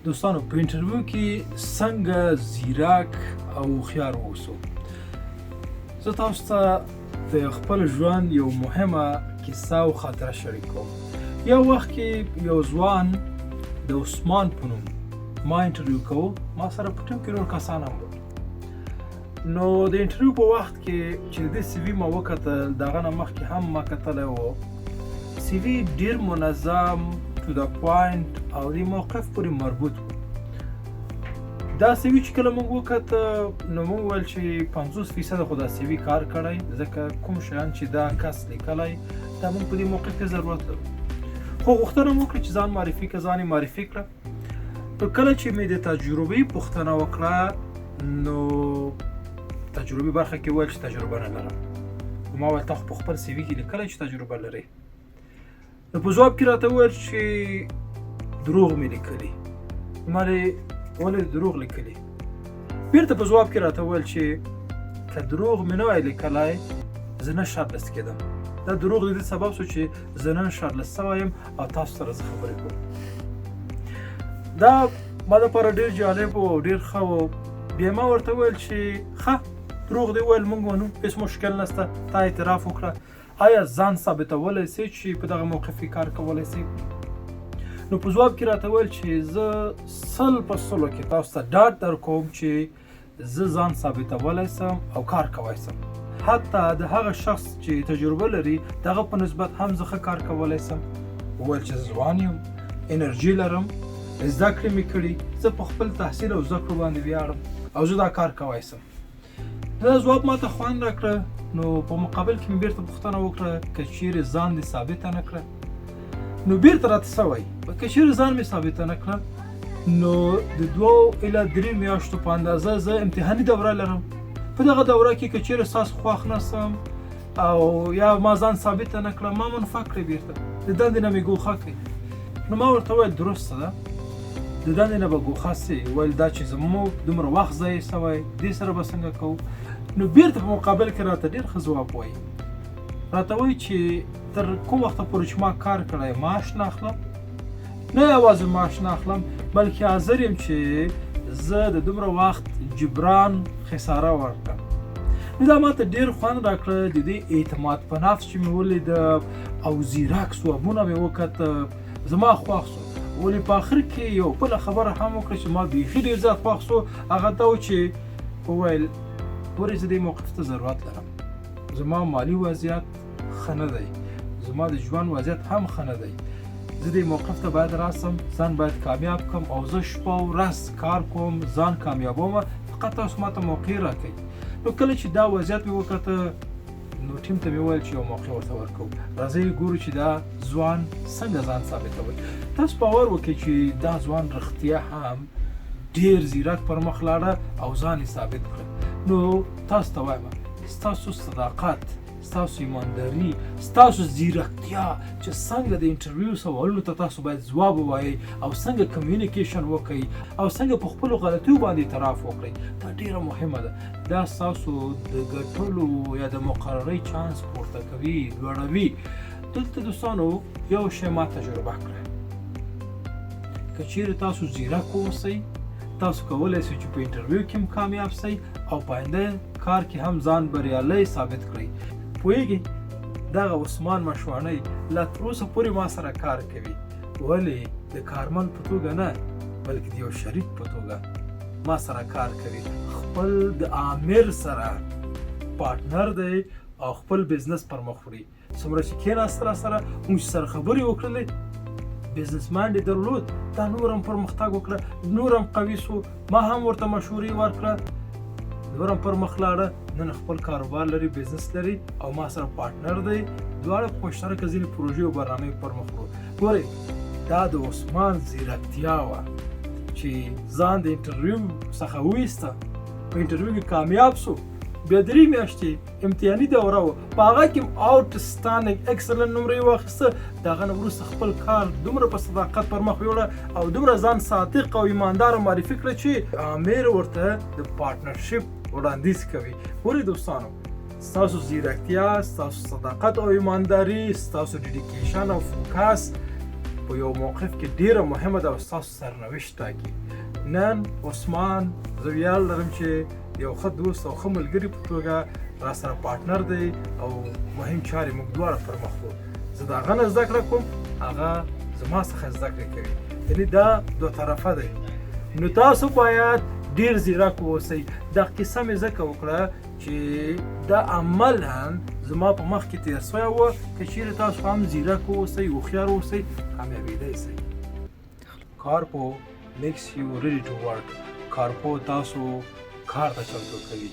دوستانو په انټرویو کې څنګه زیرک او هوښیار واوسو. زه تاسو ته د خپل ژوند یو مهمه کیسه او خاطره شریکوم. یو وخت کې یو ځوان د عثمان په نوم ما انټرویو کوو، ما سره په ټیم کې نور کسان هم وو. نو د انټرویو په وخت کې چې د سی وي ما وکتل، د هغه نه مخکې هم ما کتلی و. سی وي ډېر منظم، to the point او د موقف پورې مربوط و. دا سی وي چې کله موږ وکته نو موږ ویل چې 50% خو دا سی وي کار کړی، ځکه کوم شیان چې دا کس لیکلی دا موږ په دې موقف کې ضرورت لرو. خو غوښتنه مو وکړه چې ځان معرفي کړه، ځان یې معرفي کړه. نو کله چې مې د تجربې پوښتنه وکړه نو تجربې برخه کې ویل چې تجربه نه لرم. ما ویل تا خو په خپل سی وي کې لیکلی چې تجربه لرئ. نو په ځواب کې راته وویل چې دروغ مې لیکلي. ما ولې دروغ لیکلي؟ بیرته په ځواب کې راته وویل چې که دروغ مې نه وای لیکلی زه نه شارلس کېدم. دا دروغ د دې سبب شو چې زه نن شارلس شوی یم او تاسو سره زه خبرې کوم. دا ما دپاره ډېر جالب و او ډېر ښه و. بیا ما ورته وویل چې ښه دروغ دې وویل، موږ منو، هېڅ مشکل نشته، تا اعتراف وکړه. آیا ځان ثابتولی سئ چې په دغه موقف کې کار کولی سئ؟ نو په ځواب کې راته ویل چې زه 100% کې تاسو ته ډاډ درکوم چې زه ځان ثابتولی سم او کار کولی سم. حتی د هغه شخص چې تجربه لري دغه په نسبت هم زه ښه کار کولی سم. وویل چې زه ځوان یم، انرژي لرم، زده کړې مې کړي، زه په خپل تحصیل او زده کړو باندې ویاړم او زه دا کار کولی سم. دا ځواب ما ته خوند راکړه. نو په مقابل کې مې بیرته پوښتنه وکړه که چیرې ځان دې ثابته نه کړه. نو بیرته راته څه وایي؟ که چیرې ځان مې ثابته نه کړه نو د 2 الی 3 میاشتو په اندازه زه امتحاني دوره لرم. په دغه دوره کې که چیرې ستاسو خوښ نسم او یا ما ځان ثابته نه کړه، ما منفعه کړئ، بیرته د دندې نه مې ګوښه کړئ. نو ما ورته وویل درسته ده، د دندې نه به ګوښه سي. ویل دا چې زموږ دومره وخت ضایع شوی، دې سره به څنګه کوو؟ نو بیرته په مقابل کې راته ډېر ښه ځواب وایي. راته وایي چې تر کوم وخته پورې چې ما کار کړی معاش نه اخلم. نه یوازې معاش نه اخلم بلکې حاضر یم چې زه د دومره وخت جبران خساره ورکړم. نو دا ماته ډېر خوند راکړه. د دې اعتماد په نفس چې مې ولید او زیرک ځوابونه مې وکته زما خوښ سو. ولې په آخر کې یو بله خبره هم وکړه چې ما بیخي ډېر زیات خوښ سو. هغه دا و چې وویل ورې زه دې موقف ته ضرورت لرم. زما مالی وضعیت ښه نه دی، زما د ژوند وضعیت هم ښه نه دی. زه دې موقف ته باید راسم، ځان باید کامیاب کړم او زه شپه او ورځ کار کوم، ځان کامیابوم، فقط تاسو ماته موقع راکړئ. نو کله چې دا وضعیت مې وکته نو ټیم ته مې وویل چې یو موقع ورته ورکوو، راځئ ګورو چې دا ځوان څنګه ځان ثابتوي. تاسو باور وکړئ چې دا ځوان رښتیا هم ډېر زیرک پر مخ لاړه او ځان یې ثابت کړ. نو تاسو ته وایم ستاسو صداقت، ستاسو ایمانداري، ستاسو زیرکتیا چې څنګه د انټرویو سوالونو ته تاسو باید ځواب ووایئ او څنګه کمیونیکیشن وکړئ او څنګه په خپلو غلطیو باندې اعتراف وکړئ، دا ډېره مهمه ده. دا ستاسو د ګټلو یا د مقررۍ چانس پورته کوي، لوړوي. دلته دوستانو یو شی ما تجربه کړی. که چیرې تاسو زیرک واوسئ تاسو کولی شئ چې په انټرویو کې هم کامیاب شئ او په آینده کار کې هم ځان بریالی ثابت کړئ. پوهېږئ دغه عثمان مشواڼی لا تر اوسه پورې ما سره کار کوي. ولې د کارمن په توګه نه بلکې د یو شریک په توګه ما سره کار کوي. خپل د آمر سره پارټنر دی او خپل بزنس پر مخ وړي. څومره چې کېناست راسره موږ سره خبرې وکړلې، بزنسمن دې درلود، دا نور هم پرمختګ وکړه، نور هم قوي سو. ما هم ورته مشورې ورکړه، نور هم پر مخ لاړه. نن خپل کاروبار لري، بزنس لري او ما سره پارټنر دی. دواړه په مشترکه ځینې پروژې او برنامې پر مخ وړو. ګورئ دا د عثمان زیرکتیا وه چې ځان د انټرویو څخه وویسته، په انټرویو کې کامیاب سو. بیا 3 میاشتې امتحاني دوره وه، په هغه کې هم آوټسټانډینګ ایکسلنټ نمره یې واخیسته. د هغه نه وروسته خپل کار دومره په صداقت پر مخ ویوړه او دومره ځان صادق او ایمانداره معرفي کړه چې امیر ورته د پارټنرشپ وړاندیز کوي. ګورئ دوستانو ستاسو زیرکتیا، ستاسو صداقت او ایمانداري، ستاسو ډیډیکیشن او فوکس په په یو موقف کې ډیره مهمه ده او ستاسو سرنوشت ټاکي. نن عثمان زه ویاړ لرم چې یو ښه دوست او ښه ملګري په توګه راسره پارټنر دی او مهم چارې موږ دواړه پر مخ وړو. زه د هغه نه زده کړه کوم، هغه زما څخه زده کړې کوي. یعنې دا دوه طرفه دی. نو تاسو باید ډیر زیرک واوسئ. دا قصه مې ځکه وکړه چې دا عملا زما په مخ کې تېر شوی وه. که چیرې تاسو هم زیرک واوسئ، هوښیار واوسئ، کامیابېدی شئ. کارپو makes you ready to work. کارپو تاسو کار ته چمتو کوي.